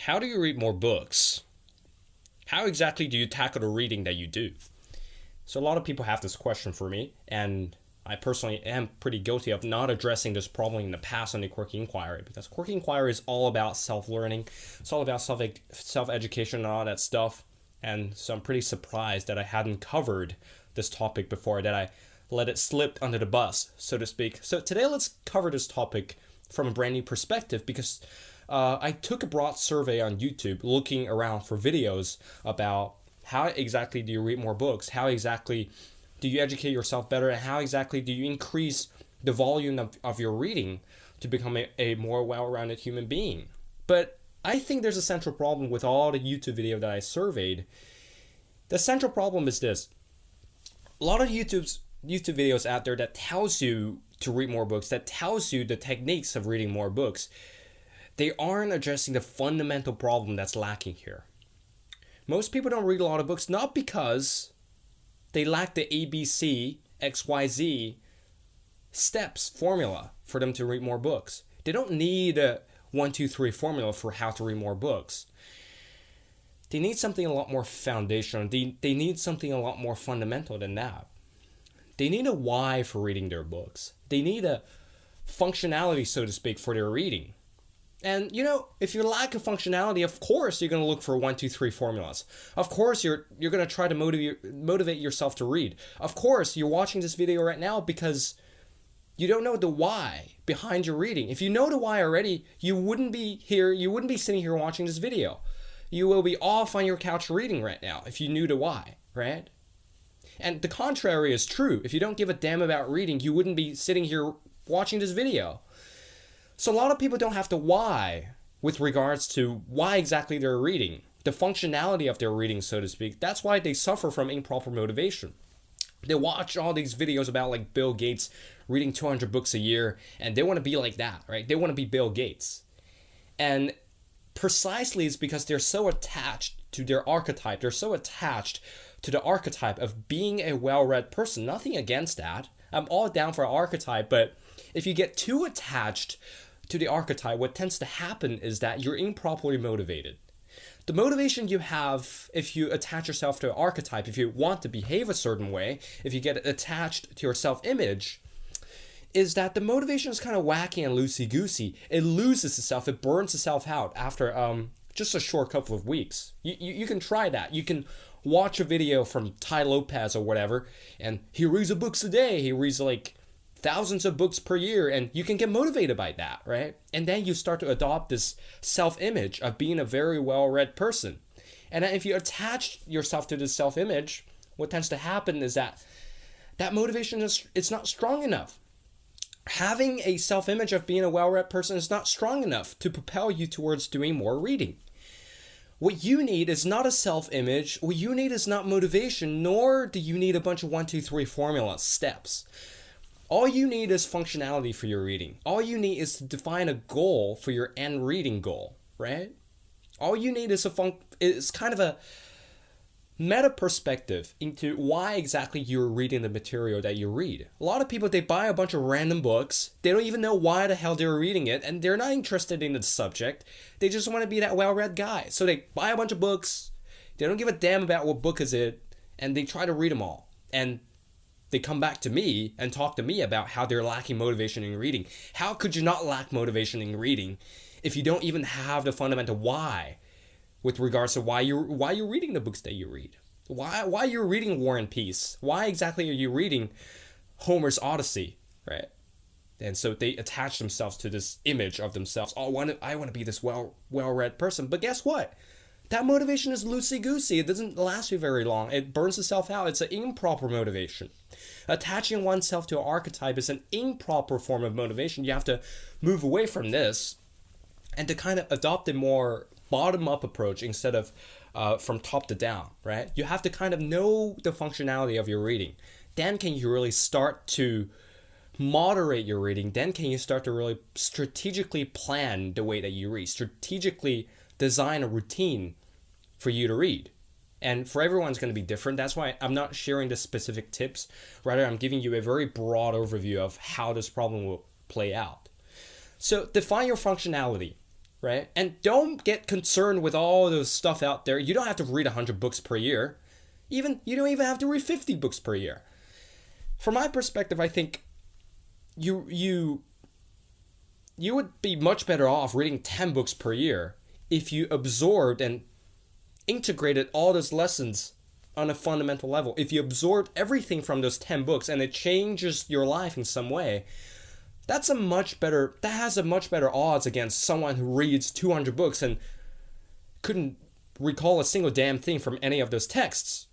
How do you read more books? How exactly do you tackle the reading that you do? So a lot of people have this question for me, and I personally am pretty guilty of not addressing this problem in the past on the Quirky Inquiry, because Quirky Inquiry is all about self-learning. It's all about self-education and all that stuff. And so I'm pretty surprised that I hadn't covered this topic before, that I let it slip under the bus, so to speak. So today let's cover this topic from a brand new perspective, because I took a broad survey on YouTube looking around for videos about how exactly do you read more books, how exactly do you educate yourself better, and how exactly do you increase the volume of your reading to become a more well-rounded human being. But I think there's a central problem with all the YouTube video that I surveyed. The central problem is this. A lot of YouTube videos out there that tells you to read more books, that tells you the techniques of reading more books, they aren't addressing the fundamental problem that's lacking here. Most people don't read a lot of books not because they lack the ABC, XYZ steps, formula for them to read more books. They don't need a 1, 2, 3 formula for how to read more books. They need something a lot more foundational. They need something a lot more fundamental than that. They need a why for reading their books. They need a functionality, so to speak, for their reading. And, if you lack a functionality, of course you're going to look for 1, 2, 3 formulas. Of course you're going to try to motivate yourself to read. Of course you're watching this video right now because you don't know the why behind your reading. If you know the why already, you wouldn't be sitting here watching this video. You will be off on your couch reading right now if you knew the why, right? And the contrary is true. If you don't give a damn about reading, you wouldn't be sitting here watching this video. So a lot of people don't have the why with regards to why exactly they're reading, the functionality of their reading, so to speak. That's why they suffer from improper motivation. They watch all these videos about like Bill Gates reading 200 books a year, and they want to be like that, right? They want to be Bill Gates. And precisely it's because they're so attached to their archetype. They're so attached to the archetype of being a well-read person. Nothing against that. I'm all down for archetype, but if you get too attached to the archetype, what tends to happen is that you're improperly motivated. The motivation you have if you attach yourself to an archetype, if you want to behave a certain way, if you get attached to your self-image, is that the motivation is kind of wacky and loosey-goosey. It loses itself, it burns itself out after just a short couple of weeks. You can try that. You can watch a video from Tai Lopez or whatever, and he reads books a day. He reads like thousands of books per year, and you can get motivated by that, right? And then you start to adopt this self-image of being a very well-read person. And then if you attach yourself to this self-image, what tends to happen is that motivation it's not strong enough. Having a self-image of being a well-read person is not strong enough to propel you towards doing more reading. What you need is not a self-image. What you need is not motivation, nor do you need a bunch of 1, 2, 3 formulas, steps. All you need is functionality for your reading. All you need is to define a goal for your end reading goal, right? All you need is kind of a meta perspective into why exactly you're reading the material that you read. A lot of people, they buy a bunch of random books. They don't even know why the hell they're reading it, and they're not interested in the subject. They just want to be that well-read guy. So they buy a bunch of books. They don't give a damn about what book is it, and they try to read them all. And they come back to me and talk to me about how they're lacking motivation in reading. How could you not lack motivation in reading if you don't even have the fundamental why with regards to why you're reading the books that you read? Why you're reading War and Peace? Why exactly are you reading Homer's Odyssey, right? And so they attach themselves to this image of themselves. Oh, I want to be this well-read person. But guess what? That motivation is loosey-goosey. It doesn't last you very long. It burns itself out. It's an improper motivation. Attaching oneself to an archetype is an improper form of motivation. You have to move away from this and to kind of adopt a more bottom-up approach instead of from top to down, right? You have to kind of know the functionality of your reading. Then can you really start to moderate your reading. Then can you start to really strategically plan the way that you read, strategically design a routine for you to read. And for everyone's going to be different. That's why I'm not sharing the specific tips. Rather, I'm giving you a very broad overview of how this problem will play out. So define your functionality. right? And don't get concerned with all those stuff out there. You don't have to read 100 books per year. Even you don't even have to read 50 books per year. From my perspective, I think you would be much better off reading 10 books per year if you absorbed and integrated all those lessons on a fundamental level. If you absorb everything from those 10 books and it changes your life in some way, that has a much better odds against someone who reads 200 books and couldn't recall a single damn thing from any of those texts.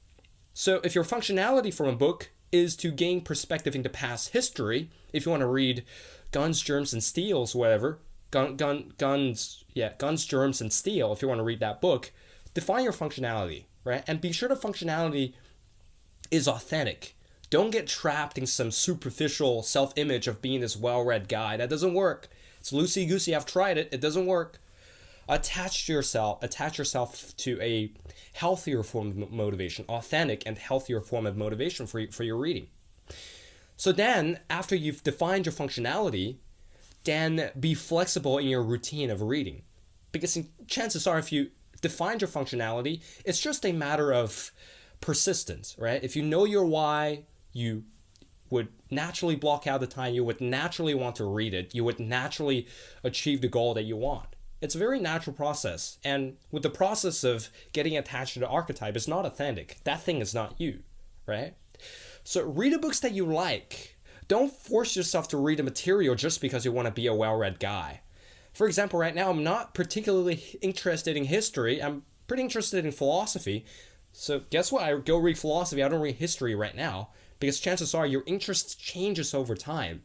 So if your functionality from a book is to gain perspective into past history, if you want to read Guns, Germs, and Steels, whatever, Guns, Germs, and Steel, if you want to read that book, define your functionality, right? And be sure the functionality is authentic. Don't get trapped in some superficial self-image of being this well-read guy. That doesn't work. It's loosey-goosey. I've tried it. It doesn't work. Attach yourself to a healthier form of motivation, authentic and healthier form of motivation for your reading. So then, after you've defined your functionality, then be flexible in your routine of reading. Because chances are, if you defined your functionality, it's just a matter of persistence, right? If you know your why, you would naturally block out the time, you would naturally want to read it, you would naturally achieve the goal that you want. It's a very natural process. And with the process of getting attached to the archetype, it's not authentic. That thing is not you, right? So read the books that you like. Don't force yourself to read the material just because you want to be a well-read guy. For example, right now, I'm not particularly interested in history. I'm pretty interested in philosophy. So guess what? I go read philosophy. I don't read history right now because chances are your interest changes over time.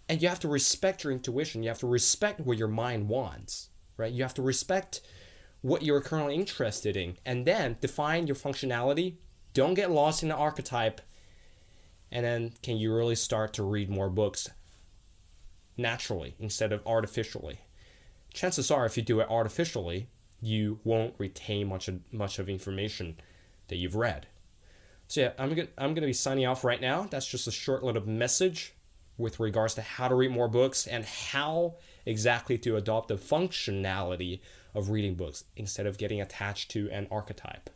And you have to respect your intuition. You have to respect what your mind wants, right? You have to respect what you're currently interested in and then define your functionality. Don't get lost in the archetype. And then can you really start to read more books naturally instead of artificially? Chances are, if you do it artificially, you won't retain much of information that you've read. So yeah, I'm gonna be signing off right now. That's just a short little message with regards to how to read more books and how exactly to adopt the functionality of reading books instead of getting attached to an archetype.